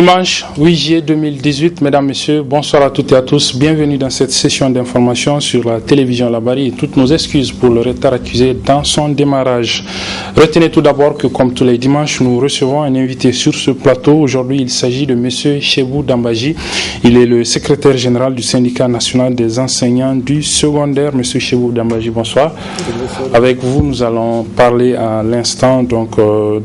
Dimanche 8 juillet 2018, mesdames, messieurs, bonsoir à toutes et à tous. Bienvenue dans cette session d'information sur la télévision Labari et toutes nos excuses pour le retard accusé dans son démarrage. Retenez tout d'abord que comme tous les dimanches, nous recevons un invité sur ce plateau. Aujourd'hui, il s'agit de monsieur Chebou Dambaji. Il est le secrétaire général du syndicat national des enseignants du secondaire. Monsieur Chebou Dambaji, bonsoir. Avec vous, nous allons parler à l'instant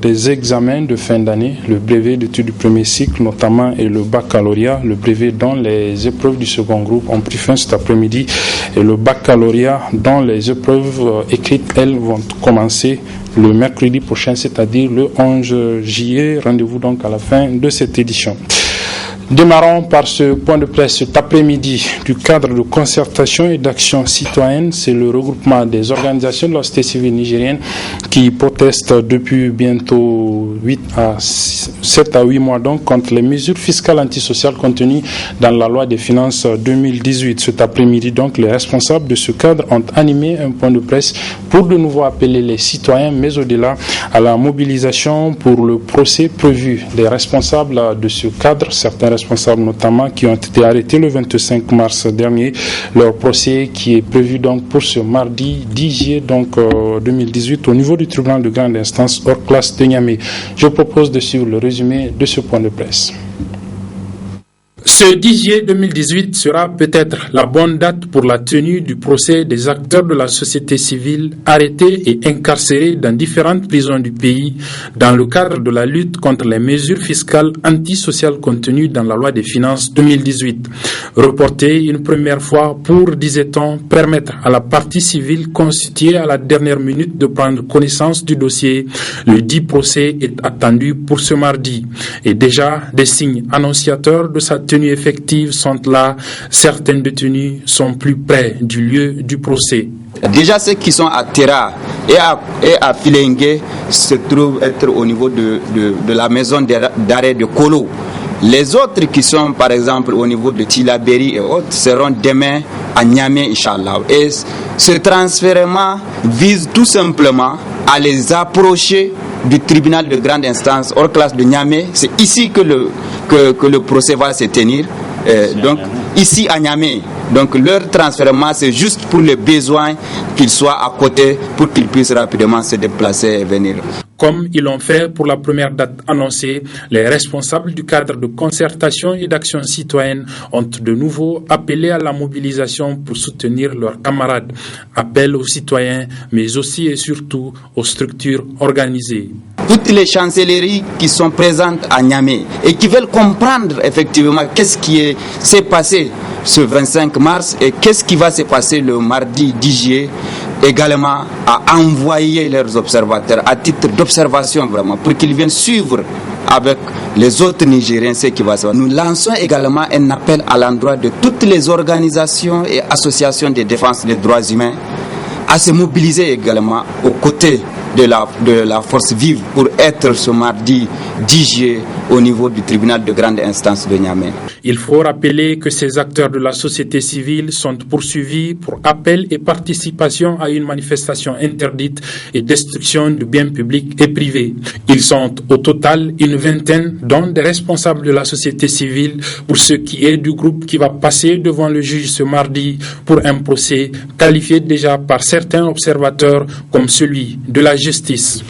des examens de fin d'année, le brevet d'études du premier cycle notamment et le baccalauréat, le brevet dont les épreuves du second groupe ont pris fin cet après-midi et le baccalauréat dont les épreuves écrites, elles, vont commencer le mercredi prochain, c'est-à-dire le 11 juillet. Rendez-vous donc à la fin de cette édition. Démarrons par ce point de presse cet après-midi du cadre de concertation et d'action citoyenne. C'est le regroupement des organisations de la société civile nigérienne qui protestent depuis bientôt 7 à 8 mois donc contre les mesures fiscales antisociales contenues dans la loi des finances 2018. Cet après-midi donc, les responsables de ce cadre ont animé un point de presse pour de nouveau appeler les citoyens, mais au-delà, à la mobilisation pour le procès prévu. Les responsables de ce cadre, certains responsables notamment, qui ont été arrêtés le 25 mars dernier. Leur procès qui est prévu donc pour ce mardi 10 juillet 2018 au niveau du tribunal de grande instance hors classe de Niamey. Je propose de suivre le résumé de ce point de presse. Ce 10 juillet 2018 sera peut-être la bonne date pour la tenue du procès des acteurs de la société civile arrêtés et incarcérés dans différentes prisons du pays dans le cadre de la lutte contre les mesures fiscales antisociales contenues dans la loi des finances 2018. Reporté une première fois pour, disait-on, permettre à la partie civile constituée à la dernière minute de prendre connaissance du dossier, le dit procès est attendu pour ce mardi. Et déjà, des signes annonciateurs de sa tenue effectives sont là. Certains détenus sont plus près du lieu du procès. Déjà, ceux qui sont à Terra et à Filengue se trouvent être au niveau de la maison d'arrêt de Kolo. Les autres qui sont, par exemple, au niveau de Tilaberi et autres, seront demain à Niamey, Inch'Allah. Et ce transfèrement vise tout simplement à les approcher du tribunal de grande instance hors classe de Niamey. C'est ici que le procès va se tenir. Donc ici à Niamey. Donc leur transfèrement, c'est juste pour les besoins qu'ils soient à côté pour qu'ils puissent rapidement se déplacer et venir. Comme ils l'ont fait pour la première date annoncée, les responsables du cadre de concertation et d'action citoyenne ont de nouveau appelé à la mobilisation pour soutenir leurs camarades. Appel aux citoyens, mais aussi et surtout aux structures organisées. Toutes les chancelleries qui sont présentes à Niamey et qui veulent comprendre effectivement qu'est-ce qui s'est passé ce 25 mars et qu'est-ce qui va se passer le mardi 10 juillet, également à envoyer leurs observateurs à titre d'observation vraiment pour qu'ils viennent suivre avec les autres Nigériens ce qui va se passer. Nous lançons également un appel à l'endroit de toutes les organisations et associations de défense des droits humains à se mobiliser également aux côtés de la force vive pour être ce mardi 10 juillet au niveau du tribunal de grande instance de Niamey. Il faut rappeler que ces acteurs de la société civile sont poursuivis pour appel et participation à une manifestation interdite et destruction de biens publics et privés. Ils sont au total une vingtaine, dont des responsables de la société civile, pour ce qui est du groupe qui va passer devant le juge ce mardi pour un procès qualifié déjà par certains observateurs comme celui de la justice.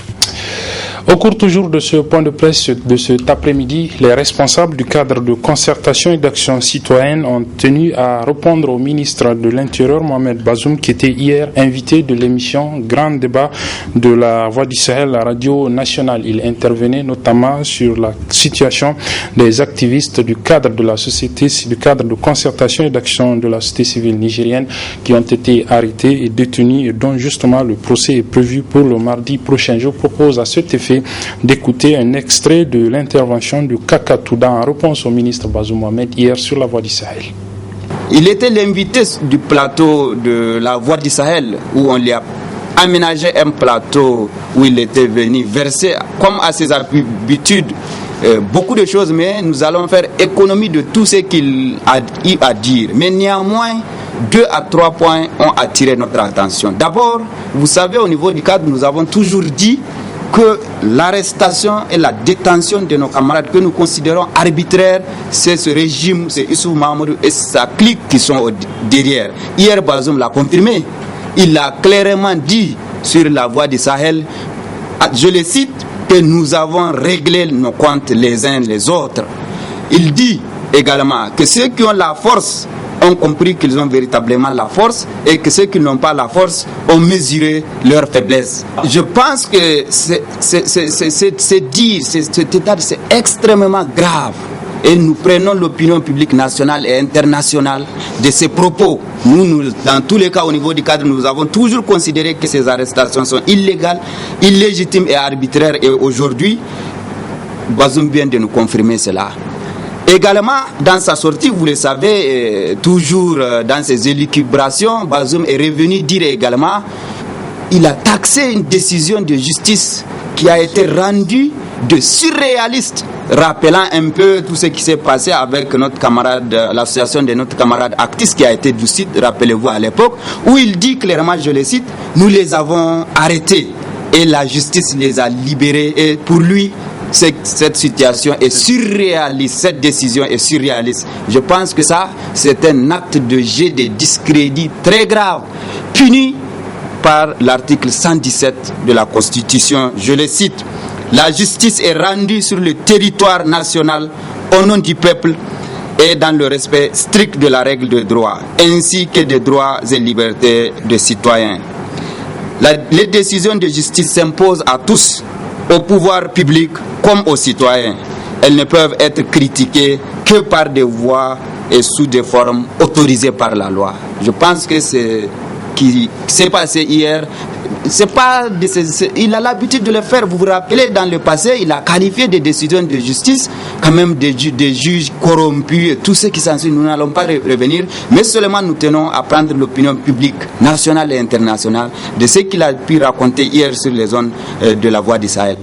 Au cours toujours de ce point de presse de cet après-midi, les responsables du cadre de concertation et d'action citoyenne ont tenu à répondre au ministre de l'Intérieur, Mohamed Bazoum, qui était hier invité de l'émission Grand Débat de la Voix du Sahel, la radio nationale. Il intervenait notamment sur la situation des activistes du cadre de la société, du cadre de concertation et d'action de la société civile nigérienne qui ont été arrêtés et détenus et dont justement le procès est prévu pour le mardi prochain. Je propose à cet effet d'écouter un extrait de l'intervention du Kakatouda en réponse au ministre Bazoum Mohamed hier sur la Voix du Sahel. Il était l'invité du plateau de la Voix du Sahel où on lui a aménagé un plateau où il était venu verser, comme à ses habitudes, beaucoup de choses, mais nous allons faire économie de tout ce qu'il a eu à dire. Mais néanmoins, 2 à 3 points ont attiré notre attention. D'abord, vous savez, au niveau du cadre, nous avons toujours dit que l'arrestation et la détention de nos camarades que nous considérons arbitraires, c'est ce régime, c'est Issoufou Mahamadou et sa clique qui sont derrière. Hier, Bazoum l'a confirmé. Il a clairement dit sur la voie du Sahel, je le cite, que nous avons réglé nos comptes les uns les autres. Il dit également que ceux qui ont la force ont compris qu'ils ont véritablement la force et que ceux qui n'ont pas la force ont mesuré leur faiblesse. Je pense que c'est extrêmement grave et nous prenons l'opinion publique nationale et internationale de ces propos. Nous, dans tous les cas, au niveau du cadre, nous avons toujours considéré que ces arrestations sont illégales, illégitimes et arbitraires. Et aujourd'hui, Bazoum vient de nous confirmer cela. Également, dans sa sortie, vous le savez, toujours dans ses élucubrations, Bazoum est revenu dire également, il a taxé une décision de justice qui a été rendue de surréaliste, rappelant un peu tout ce qui s'est passé avec notre camarade, l'association de notre camarade Actis qui a été du site, rappelez-vous à l'époque, où il dit clairement, je le cite, nous les avons arrêtés et la justice les a libérés et pour lui, cette situation est surréaliste, cette décision est surréaliste. Je pense que ça, c'est un acte de jet de discrédit très grave, puni par l'article 117 de la Constitution. Je le cite, la justice est rendue sur le territoire national au nom du peuple et dans le respect strict de la règle de droit, ainsi que des droits et libertés des citoyens. Les décisions de justice s'imposent à tous, au pouvoir public comme aux citoyens. Elles ne peuvent être critiquées que par des voies et sous des formes autorisées par la loi. Je pense que c'est qui s'est passé hier. Il a l'habitude de le faire. Vous vous rappelez, dans le passé, il a qualifié des décisions de justice quand même des juges corrompus et tout ce qui s'ensuit. Nous n'allons pas revenir, mais seulement nous tenons à prendre l'opinion publique nationale et internationale de ce qu'il a pu raconter hier sur les zones de la voie du Sahel.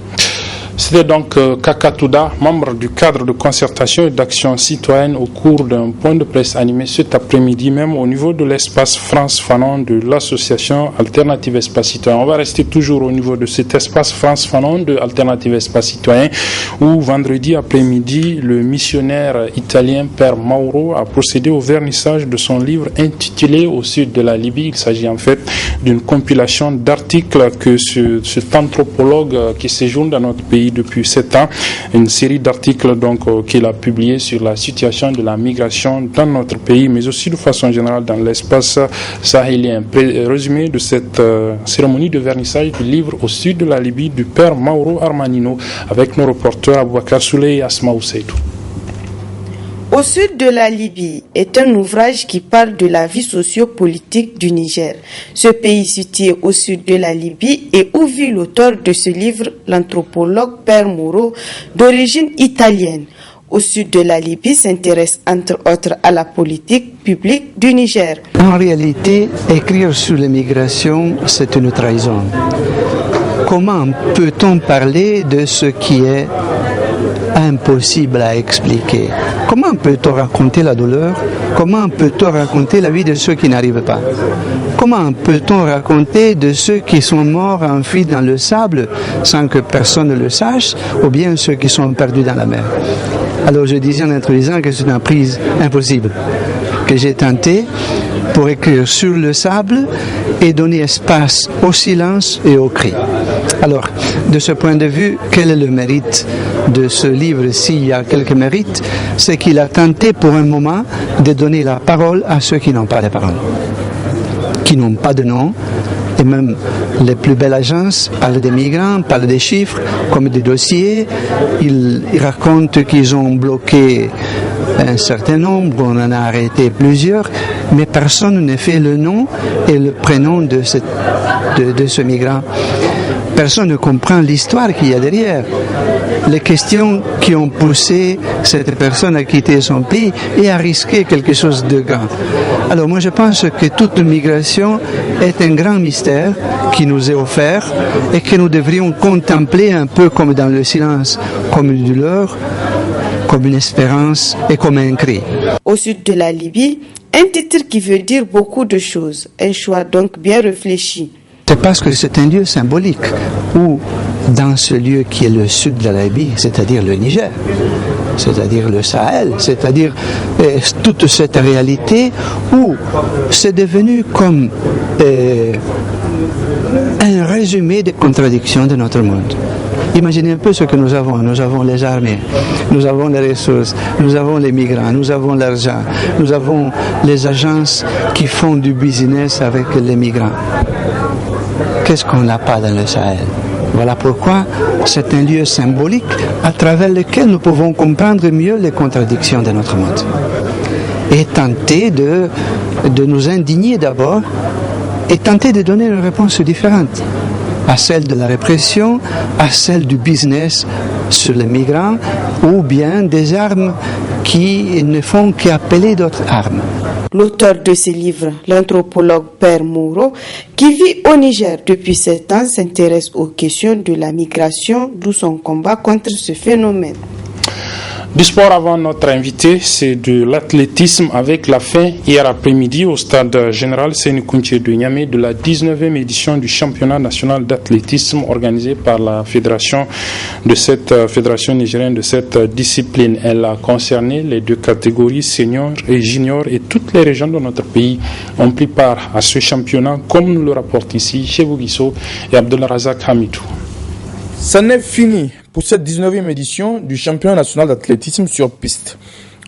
C'était donc Kaka Touda, membre du cadre de concertation et d'action citoyenne au cours d'un point de presse animé cet après-midi même au niveau de l'espace France Fanon de l'association Alternative Espace Citoyen. On va rester toujours au niveau de cet espace France Fanon de Alternative Espace Citoyen où vendredi après-midi le missionnaire italien Père Mauro a procédé au vernissage de son livre intitulé Au sud de la Libye. Il s'agit en fait d'une compilation d'articles que cet anthropologue qui séjourne dans notre pays depuis 7 ans, une série d'articles donc qu'il a publié sur la situation de la migration dans notre pays, mais aussi de façon générale dans l'espace sahélien. Résumé de cette cérémonie de vernissage du livre Au sud de la Libye du Père Mauro Armanino avec nos reporters Aboubakar Souley et Asma Ousseidou. Au sud de la Libye est un ouvrage qui parle de la vie sociopolitique du Niger. Ce pays situé au sud de la Libye et où vit l'auteur de ce livre, l'anthropologue Père Mauro, d'origine italienne. Au sud de la Libye s'intéresse entre autres à la politique publique du Niger. En réalité, écrire sur l'immigration, c'est une trahison. Comment peut-on parler de ce qui est impossible à expliquer? Comment peut-on raconter la douleur? Comment peut-on raconter la vie de ceux qui n'arrivent pas? Comment peut-on raconter de ceux qui sont morts enfuis dans le sable sans que personne ne le sache, ou bien ceux qui sont perdus dans la mer? Alors je disais en introduisant que c'est une prise impossible que j'ai tenté pour écrire sur le sable et donner espace au silence et au cri. Alors, de ce point de vue, quel est le mérite de ce livre? S'il y a quelques mérites, c'est qu'il a tenté pour un moment de donner la parole à ceux qui n'ont pas de parole, qui n'ont pas de nom. Et même les plus belles agences parlent des migrants, parlent des chiffres comme des dossiers. Ils racontent qu'ils ont bloqué un certain nombre, on en a arrêté plusieurs, mais personne ne fait le nom et le prénom de ce migrant. Personne ne comprend l'histoire qu'il y a derrière, les questions qui ont poussé cette personne à quitter son pays et à risquer quelque chose de grand. Alors moi je pense que toute migration est un grand mystère qui nous est offert et que nous devrions contempler un peu comme dans le silence, comme une douleur, comme une espérance et comme un cri. Au sud de la Libye, un titre qui veut dire beaucoup de choses, un choix donc bien réfléchi. C'est parce que c'est un lieu symbolique où dans ce lieu qui est le sud de la Libye, c'est-à-dire le Niger, c'est-à-dire le Sahel, c'est-à-dire toute cette réalité où c'est devenu comme un résumé des contradictions de notre monde. Imaginez un peu ce que nous avons. Nous avons les armées, nous avons les ressources, nous avons les migrants, nous avons l'argent, nous avons les agences qui font du business avec les migrants. Qu'est-ce qu'on n'a pas dans le Sahel? Voilà pourquoi c'est un lieu symbolique à travers lequel nous pouvons comprendre mieux les contradictions de notre monde. Et tenter de nous indigner d'abord et tenter de donner une réponse différente à celle de la répression, à celle du business sur les migrants, ou bien des armes qui ne font qu'appeler d'autres armes. L'auteur de ce livre, l'anthropologue Père Moreau, qui vit au Niger depuis 7 ans, s'intéresse aux questions de la migration, d'où son combat contre ce phénomène. Du sport avant notre invité, c'est de l'athlétisme avec la fin hier après-midi au stade général Sénékounché de Niamey de la 19e édition du championnat national d'athlétisme organisé par la fédération nigérienne de cette discipline. Elle a concerné les 2 catégories seniors et juniors et toutes les régions de notre pays ont pris part à ce championnat comme nous le rapportent ici Chebou Guisso et Abdullah Razak Hamidou. Ça n'est fini pour cette 19e édition du championnat national d'athlétisme sur piste.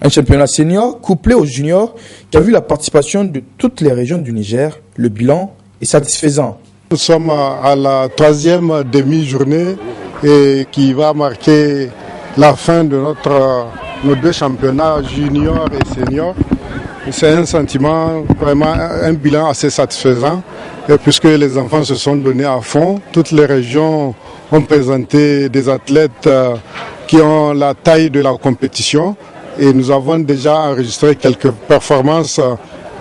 Un championnat senior couplé aux juniors qui a vu la participation de toutes les régions du Niger. Le bilan est satisfaisant. Nous sommes à la 3e demi-journée et qui va marquer la fin de nos 2 championnats juniors et seniors. C'est un sentiment, vraiment un bilan assez satisfaisant puisque les enfants se sont donnés à fond. Toutes les régions ont présenté des athlètes qui ont la taille de la compétition et nous avons déjà enregistré quelques performances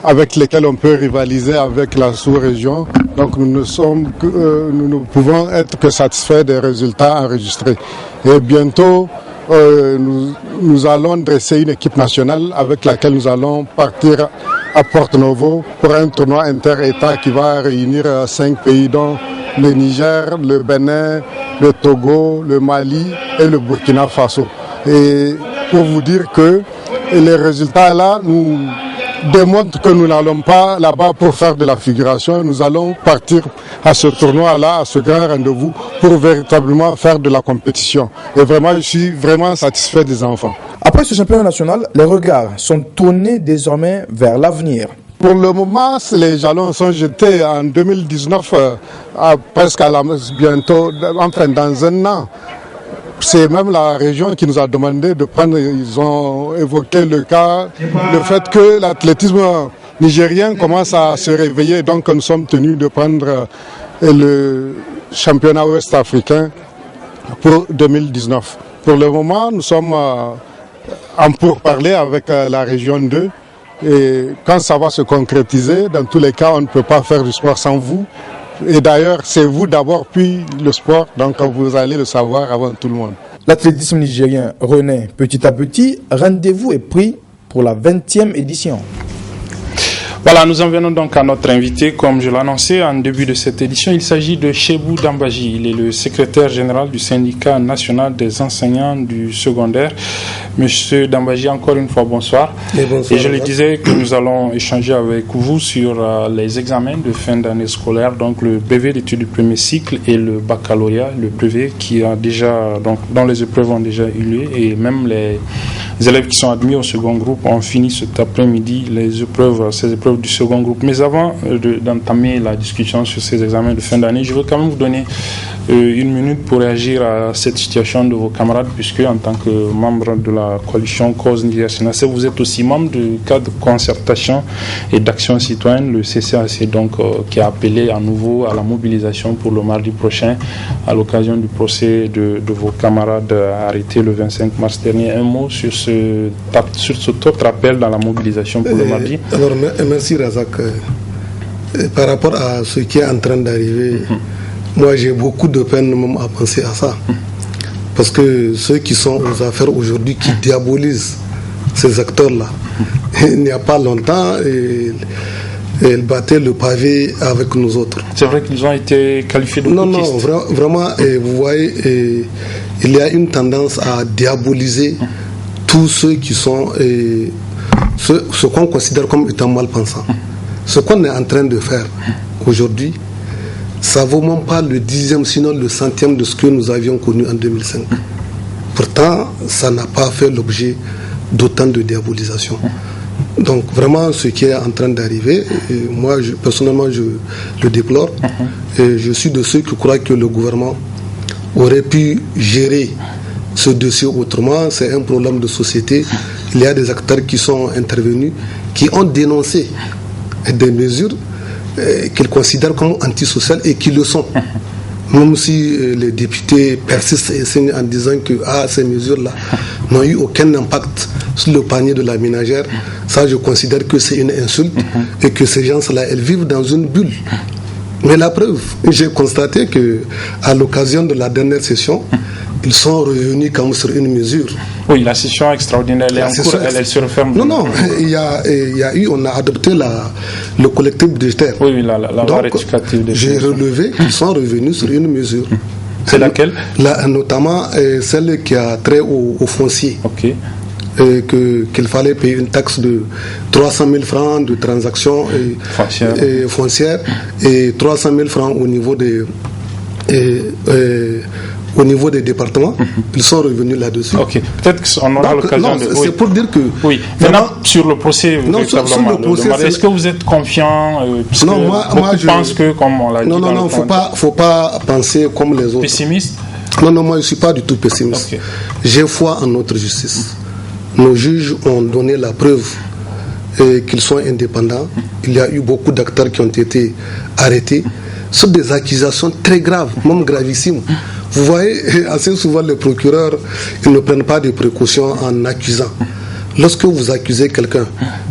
avec lesquelles on peut rivaliser avec la sous-région. Donc nous ne pouvons être que satisfaits des résultats enregistrés. Et bientôt, nous allons dresser une équipe nationale avec laquelle nous allons partir à Porto Novo pour un tournoi inter-État qui va réunir 5 pays dont le Niger, le Bénin, le Togo, le Mali et le Burkina Faso. Et pour vous dire que les résultats là nous démontrent que nous n'allons pas là-bas pour faire de la figuration, nous allons partir à ce tournoi-là, à ce grand rendez-vous, pour véritablement faire de la compétition. Et vraiment, je suis vraiment satisfait des enfants. Après ce championnat national, les regards sont tournés désormais vers l'avenir. Pour le moment, les jalons sont jetés en 2019, bientôt, enfin dans un an. C'est même la région qui nous a demandé de prendre, ils ont évoqué le fait que l'athlétisme nigérien commence à se réveiller, donc nous sommes tenus de prendre le championnat ouest-africain pour 2019. Pour le moment, nous sommes en pourparlers avec la région 2 et quand ça va se concrétiser, dans tous les cas, on ne peut pas faire du sport sans vous. Et d'ailleurs, c'est vous d'abord, puis le sport, donc vous allez le savoir avant tout le monde. L'athlétisme nigérien renaît petit à petit. Rendez-vous est pris pour la 20e édition. Voilà, nous en venons donc à notre invité. Comme je l'annonçais en début de cette édition, il s'agit de Chebou Dambaji. Il est le secrétaire général du syndicat national des enseignants du secondaire. Monsieur Dambaji, encore une fois, bonsoir. Bonsoir. Et je le disais que nous allons échanger avec vous sur les examens de fin d'année scolaire, donc le brevet d'études du premier cycle et le baccalauréat, le brevet qui a déjà, donc, dont les épreuves ont déjà eu lieu et même les élèves qui sont admis au second groupe ont fini cet après-midi ces épreuves du second groupe. Mais avant d'entamer la discussion sur ces examens de fin d'année, je veux quand même vous donner une minute pour réagir à cette situation de vos camarades, puisque en tant que membre de la coalition Cause Niger Sénac, vous êtes aussi membre du cadre de concertation et d'action citoyenne, le CCAC, donc qui a appelé à nouveau à la mobilisation pour le mardi prochain à l'occasion du procès de vos camarades arrêtés le 25 mars dernier. Un mot sur cet autre appel dans la mobilisation pour le mardi. Alors, merci Razak. Par rapport à ce qui est en train d'arriver, moi j'ai beaucoup de peine même à penser à ça. Parce que ceux qui sont aux affaires aujourd'hui, qui diabolisent ces acteurs-là, il n'y a pas longtemps, ils battaient le pavé avec nous autres. C'est vrai qu'ils ont été qualifiés de Non, putschistes. non, vraiment, vous voyez, il y a une tendance à diaboliser tous ceux qui sont, ce qu'on considère comme étant mal pensants. Ce qu'on est en train de faire aujourd'hui, ça ne vaut même pas le 10e, sinon le 100e de ce que nous avions connu en 2005. Pourtant, ça n'a pas fait l'objet d'autant de diabolisation. Donc vraiment, ce qui est en train d'arriver, moi personnellement je le déplore. Et je suis de ceux qui croient que le gouvernement aurait pu gérer ce dossier autrement. C'est un problème de société. Il y a des acteurs qui sont intervenus, qui ont dénoncé des mesures qu'ils considèrent comme antisociales et qui le sont. Même si les députés persistent et signent en disant que ces mesures-là n'ont eu aucun impact sur le panier de la ménagère, ça je considère que c'est une insulte et que ces gens-là, elles vivent dans une bulle. Mais la preuve, j'ai constaté qu'à l'occasion de la dernière session, ils sont revenus comme sur une mesure. Oui, la session extraordinaire, elle est en cours, elle se referme. Non, on a adopté le collectif budgétaire. Oui, la loi rectificative des j'ai relevé qu'ils sont revenus sur une mesure. C'est laquelle? Notamment celle qui a trait au foncier. Ok. Qu'il fallait payer une taxe de 300 000 francs de transactions foncières et 300 000 francs au niveau des départements. Ils sont revenus là-dessus. Ok, peut-être qu'on aura l'occasion de... C'est pour dire que... Oui, maintenant, sur le procès, est-ce que vous êtes confiant Non, moi je pense que, comme on l'a dit... Non, il ne faut pas penser comme les autres. Pessimiste? Non, moi je ne suis pas du tout pessimiste. Okay. J'ai foi en notre justice. Nos juges ont donné la preuve qu'ils sont indépendants. Il y a eu beaucoup d'acteurs qui ont été arrêtés sur des accusations très graves, même gravissimes. Vous voyez, assez souvent les procureurs, ils ne prennent pas de précautions en accusant. Lorsque vous accusez quelqu'un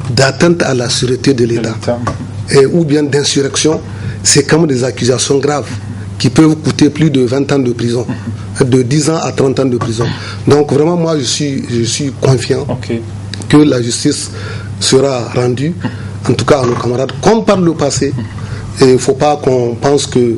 d'atteinte à la sûreté de l'État ou bien d'insurrection, c'est comme des accusations graves qui peuvent coûter plus de 20 ans de prison, de 10 ans à 30 ans de prison. Donc vraiment, moi, je suis confiant que la justice sera rendue, en tout cas à nos camarades, comme par le passé. Et il ne faut pas qu'on pense que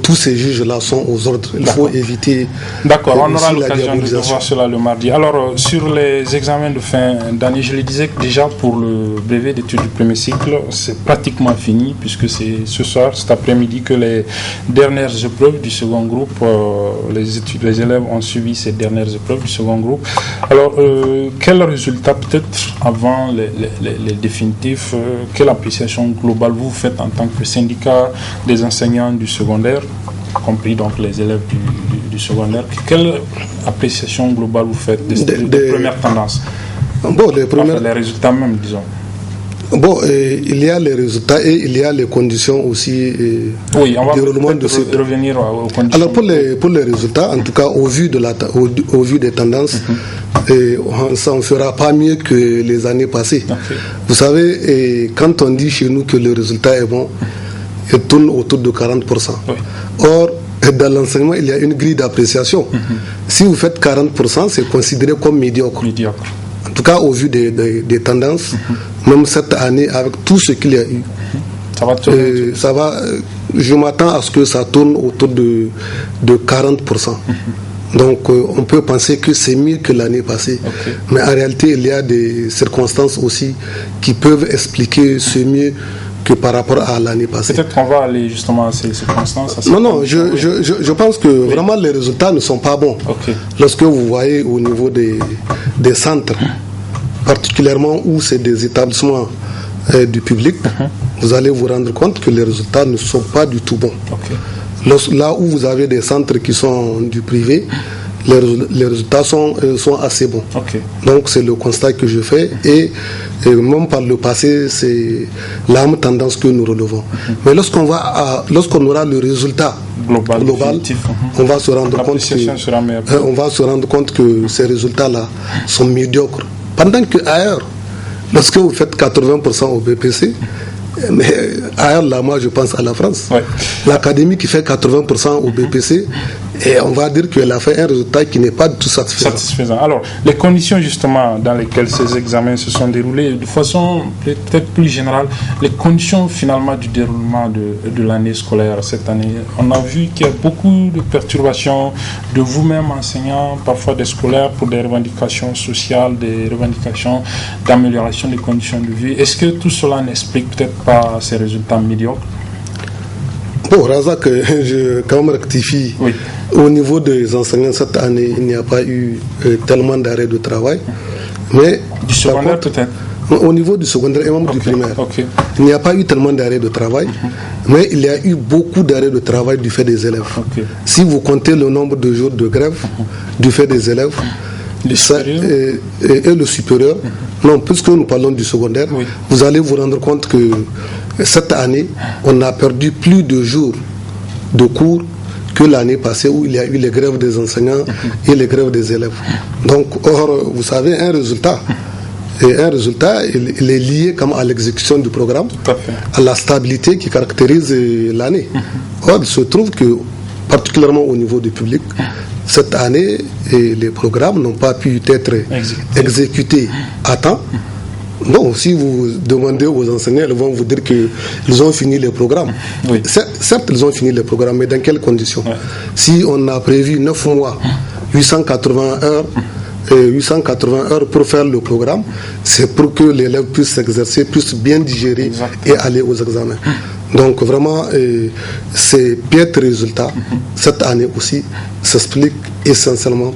tous ces juges-là sont aux ordres. Il faut éviter. D'accord, on aura l'occasion de voir cela le mardi. Alors, sur les examens de fin d'année, je le disais déjà pour le brevet d'études du premier cycle, c'est pratiquement fini, puisque c'est ce soir, cet après-midi, que les dernières épreuves du second groupe, les élèves ont suivi ces dernières épreuves du second groupe. Alors, quel résultat, peut-être avant les définitifs, quelle appréciation globale vous faites en tant que syndicat des enseignants du secondaire, compris donc les élèves du secondaire, quelle appréciation globale vous faites des premières tendances? Bon, les résultats même, disons. Bon, il y a les résultats et il y a les conditions aussi. Oui, on va revenir aux conditions. Alors pour les résultats, en tout cas au vu des tendances, ça ne fera pas mieux que les années passées. Okay. Vous savez, quand on dit chez nous que le résultat est bon, il tourne autour de 40%. Oui. Or, dans l'enseignement, il y a une grille d'appréciation. Si vous faites 40%, c'est considéré comme médiocre. En tout cas, au vu des tendances, même cette année, avec tout ce qu'il y a eu, je m'attends à ce que ça tourne autour de 40%. Donc, on peut penser que c'est mieux que l'année passée. Okay. Mais en réalité, il y a des circonstances aussi qui peuvent expliquer ce mieux que par rapport à l'année passée. Peut-être qu'on va aller justement à ces circonstances. Non, je pense que vraiment les résultats ne sont pas bons. Okay. Lorsque vous voyez au niveau des centres, particulièrement où c'est des établissements du public, vous allez vous rendre compte que les résultats ne sont pas du tout bons. Okay. Là où vous avez des centres qui sont du privé, les résultats sont assez bons. Okay. Donc c'est le constat que je fais et même par le passé, c'est la même tendance que nous relevons. Mais lorsqu'on aura le résultat global, on va se rendre compte que ces résultats-là sont médiocres. Pendant que ailleurs, lorsque vous faites 80% au BPC, mais ailleurs, là, moi, je pense à la France. Ouais. L'académie qui fait 80% au BPC, Et on va dire qu'elle a fait un résultat qui n'est pas du tout satisfaisant. Alors, les conditions justement dans lesquelles ces examens se sont déroulés, de façon peut-être plus générale, les conditions finalement du déroulement de l'année scolaire cette année, on a vu qu'il y a beaucoup de perturbations de vous-même enseignants, parfois des scolaires pour des revendications sociales, des revendications d'amélioration des conditions de vie. Est-ce que tout cela n'explique peut-être pas ces résultats médiocres? Bon, Razak, je quand même rectifie. Oui. Au niveau des enseignants, cette année, il n'y a pas eu tellement d'arrêts de travail. Mais, du secondaire peut-être? Au niveau du secondaire et même du primaire, il n'y a pas eu tellement d'arrêts de travail, mais il y a eu beaucoup d'arrêts de travail du fait des élèves. Si vous comptez le nombre de jours de grève du fait des élèves, et le supérieur, non, puisque nous parlons du secondaire, vous allez vous rendre compte que cette année, on a perdu plus de jours de cours que l'année passée où il y a eu les grèves des enseignants et les grèves des élèves. Donc, or, vous savez, un résultat, il est lié comme à l'exécution du programme, à la stabilité qui caractérise l'année. Or, il se trouve que, particulièrement au niveau du public, cette année, les programmes n'ont pas pu être exécutés à temps. Non, si vous demandez aux enseignants, ils vont vous dire qu'ils ont fini les programmes. Certes, ils ont fini les programmes, mais dans quelles conditions? Si on a prévu 9 mois, 880 heures pour faire le programme, c'est pour que l'élève puisse s'exercer, puisse bien digérer et aller aux examens. Donc vraiment, ces piètres résultats, cette année aussi, s'expliquent essentiellement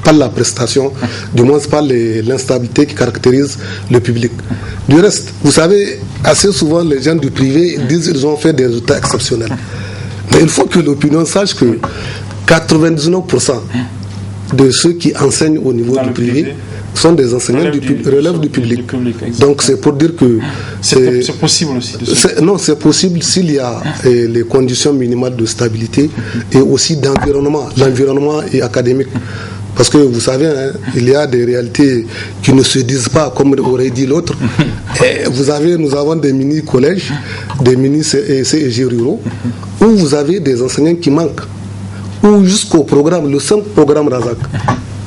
par la prestation, du moins par l'instabilité qui caractérise le public. Du reste, vous savez, assez souvent les gens du privé disent qu'ils ont fait des résultats exceptionnels. Mais il faut que l'opinion sache que 99% de ceux qui enseignent au niveau du privé sont des enseignants relèvent du public. Donc c'est pour dire que c'est possible aussi. Non, c'est possible s'il y a les conditions minimales de stabilité et aussi d'environnement. L'environnement est académique. Parce que vous savez, il y a des réalités qui ne se disent pas comme aurait dit l'autre. Nous avons des mini-collèges, des mini-CEG ruraux, où vous avez des enseignants qui manquent. Ou jusqu'au programme, le simple programme Razak,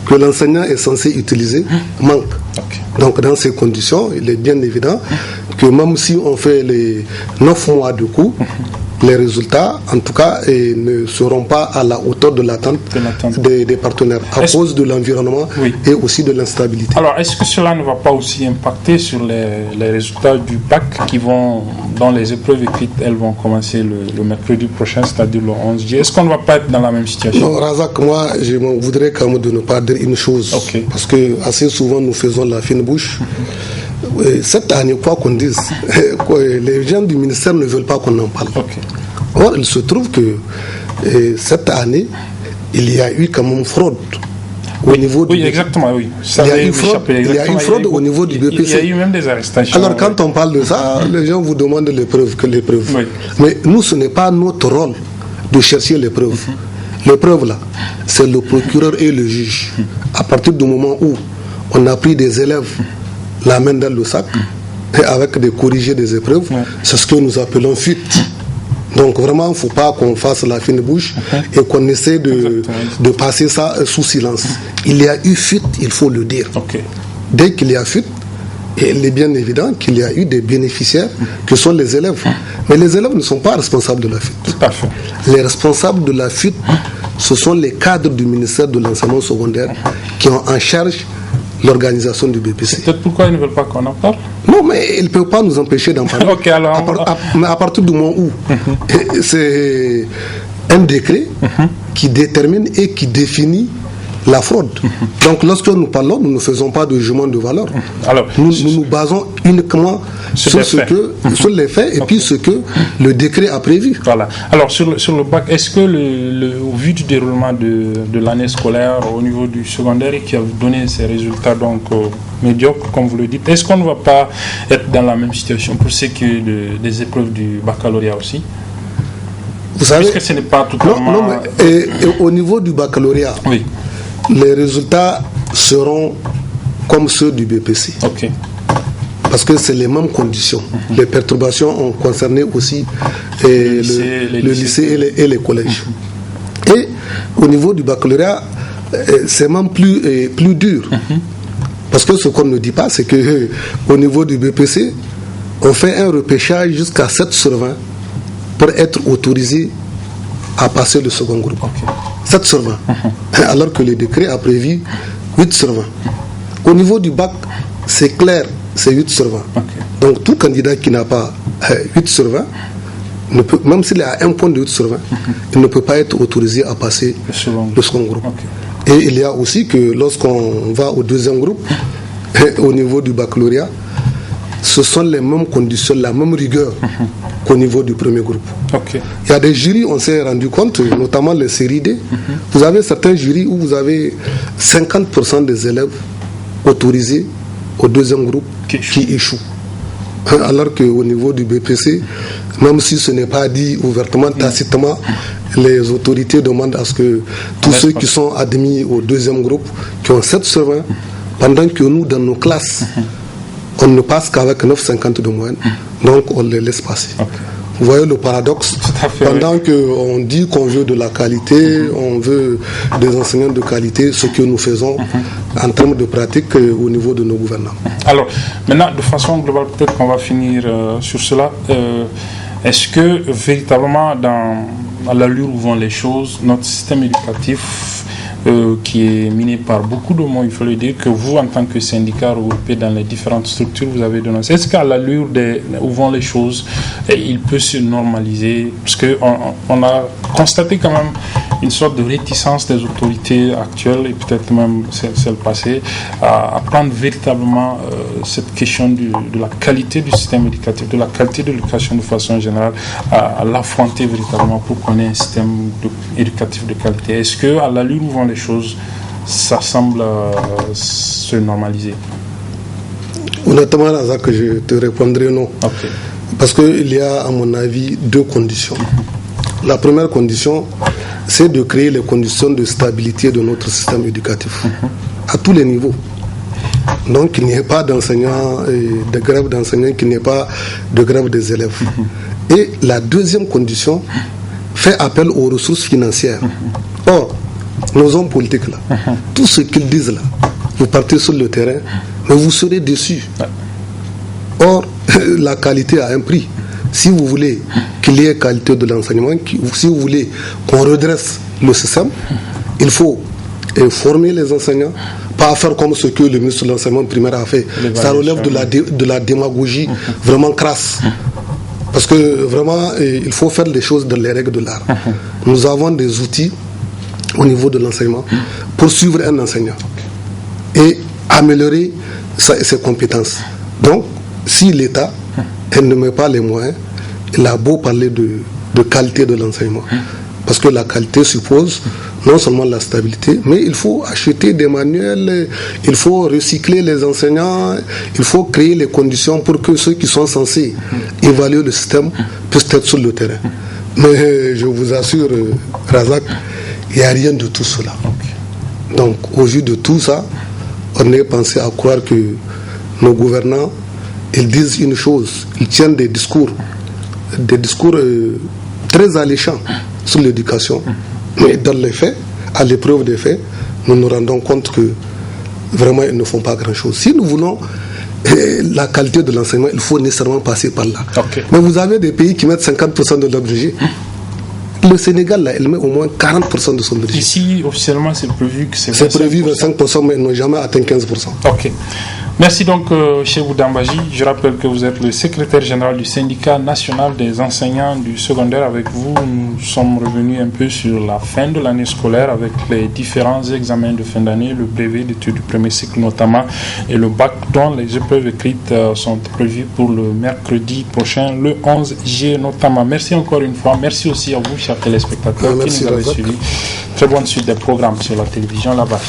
que l'enseignant est censé utiliser, manque. Donc dans ces conditions, il est bien évident que même si on fait les 9 mois de cours, les résultats, en tout cas, ne seront pas à la hauteur de l'attente des partenaires, à cause de l'environnement et aussi de l'instabilité. Alors, est-ce que cela ne va pas aussi impacter sur les résultats du bac dont les épreuves écrites, elles vont commencer le mercredi prochain, c'est-à-dire le 11 juillet? Est-ce qu'on ne va pas être dans la même situation? Non, Razak, moi, je voudrais quand même de ne pas dire une chose, parce que assez souvent, nous faisons la fine bouche. Cette année, quoi qu'on dise, les gens du ministère ne veulent pas qu'on en parle. Or, il se trouve que cette année, il y a eu quand même fraude au niveau du BPC. Exactement, oui. Il y a eu fraude au niveau du BPC. Il y a eu même des arrestations. Alors, quand on parle de ça, les gens vous demandent les preuves. Mais nous, ce n'est pas notre rôle de chercher les preuves. Les preuves, là, c'est le procureur et le juge. À partir du moment où on a pris des élèves la main dans le sac, et avec des corrigés des épreuves, c'est ce que nous appelons fuite. Donc vraiment, il ne faut pas qu'on fasse la fine bouche et qu'on essaie de passer ça sous silence. Il y a eu fuite, il faut le dire. Dès qu'il y a fuite, il est bien évident qu'il y a eu des bénéficiaires que sont les élèves. Mais les élèves ne sont pas responsables de la fuite. Tout à fait. Les responsables de la fuite, ce sont les cadres du ministère de l'enseignement secondaire qui ont en charge l'organisation du BPC. Peut-être pourquoi ils ne veulent pas qu'on en parle? Non, mais ils ne peuvent pas nous empêcher d'en parler. Mais à partir du moment où c'est un décret qui détermine et qui définit la fraude. Donc lorsque nous parlons, nous ne faisons pas de jugement de valeur. Alors, nous nous basons uniquement sur les faits et puis ce que le décret a prévu. Voilà. Alors sur le bac, est-ce que au vu du déroulement de l'année scolaire au niveau du secondaire qui a donné ces résultats donc médiocres, comme vous le dites, est-ce qu'on ne va pas être dans la même situation pour ce qui est des épreuves du baccalauréat aussi? Vous savez, puisque ce n'est pas totalement... Non, mais au niveau du baccalauréat, les résultats seront comme ceux du BPC. Parce que c'est les mêmes conditions. Les perturbations ont concerné aussi le lycée et les collèges. Et au niveau du baccalauréat, c'est même plus dur. Parce que ce qu'on ne dit pas, c'est qu'au niveau du BPC, on fait un repêchage jusqu'à 7 sur 20 pour être autorisé à passer le second groupe. 7 sur 20. Alors que le décret a prévu 8 sur 20. Au niveau du bac, c'est clair, c'est 8 sur 20. Donc tout candidat qui n'a pas 8 sur 20, même s'il a un point de 8 sur 20, il ne peut pas être autorisé à passer le second groupe. Et il y a aussi que lorsqu'on va au deuxième groupe, au niveau du baccalauréat, ce sont les mêmes conditions, la même rigueur qu'au niveau du premier groupe. Il y a des jurys, on s'est rendu compte, notamment les séries D. Vous avez certains jurys où vous avez 50% des élèves autorisés au deuxième groupe qui échouent. Alors qu'au niveau du BPC, même si ce n'est pas dit ouvertement, tacitement, les autorités demandent à ce que tous ceux qui sont admis au deuxième groupe, qui ont 7 sur 20, pendant que nous, dans nos classes, on ne passe qu'avec 9,50 de moyenne, donc on les laisse passer. Vous voyez le paradoxe. Pendant qu'on dit qu'on veut de la qualité, on veut des enseignants de qualité, ce que nous faisons en termes de pratique au niveau de nos gouvernants. Alors, maintenant, de façon globale, peut-être qu'on va finir sur cela. Est-ce que véritablement, à l'allure où vont les choses, notre système éducatif qui est miné par beaucoup de mots, il faut le dire, que vous, en tant que syndicat regroupé dans les différentes structures, vous avez dénoncé. Est-ce qu'à l'allure où vont les choses, il peut se normaliser? Parce qu'on a constaté quand même une sorte de réticence des autorités actuelles et peut-être même celles passées à prendre véritablement cette question de la qualité du système éducatif, de la qualité de l'éducation de façon générale, à l'affronter véritablement pour qu'on ait un système éducatif de qualité. Est-ce qu'à l'allure où vont les choses, ça semble se normaliser? Honnêtement, Razak, je te répondrai non. Parce qu'il y a, à mon avis, 2 conditions. La première condition, c'est de créer les conditions de stabilité de notre système éducatif, à tous les niveaux. Donc, qu'il n'y ait pas d'enseignants, de grève d'enseignants, qu'il n'y ait pas de grève des élèves. Et la deuxième condition fait appel aux ressources financières. Or, nos hommes politiques, là, tout ce qu'ils disent là, vous partez sur le terrain, mais vous serez déçus. Or, la qualité a un prix. Si vous voulez qu'il y ait qualité de l'enseignement, si vous voulez qu'on redresse le système, il faut former les enseignants, pas faire comme ce que le ministre de l'enseignement primaire a fait. Ça relève de la démagogie vraiment crasse. Parce que vraiment, il faut faire les choses dans les règles de l'art. Nous avons des outils au niveau de l'enseignement pour suivre un enseignant et améliorer ses compétences. Donc, si l'État ne met pas les moyens, il a beau parler de qualité de l'enseignement. Parce que la qualité suppose non seulement la stabilité, mais il faut acheter des manuels, il faut recycler les enseignants, il faut créer les conditions pour que ceux qui sont censés évaluer le système puissent être sur le terrain. Mais je vous assure, Razak, il n'y a rien de tout cela. Donc, au vu de tout ça, on est pensé à croire que nos gouvernants, ils disent une chose, ils tiennent des discours très alléchants sur l'éducation. Mais dans les faits, à l'épreuve des faits, nous nous rendons compte que vraiment ils ne font pas grand-chose. Si nous voulons la qualité de l'enseignement, il faut nécessairement passer par là. Mais vous avez des pays qui mettent 50% de leur budget. Le Sénégal, là, il met au moins 40% de son budget. Ici, officiellement, c'est prévu que c'est 25%. C'est prévu 25%, mais ils n'ont jamais atteint 15%. Merci donc, Chebou Dambaji. Je rappelle que vous êtes le secrétaire général du syndicat national des enseignants du secondaire. Avec vous, nous sommes revenus un peu sur la fin de l'année scolaire avec les différents examens de fin d'année, le brevet d'études du premier cycle notamment et le bac dont les épreuves écrites sont prévues pour le mercredi prochain, le 11 juillet notamment. Merci encore une fois. Merci aussi à vous, chers téléspectateurs, qui nous avez suivis. Très bonne suite des programmes sur la télévision La Bari.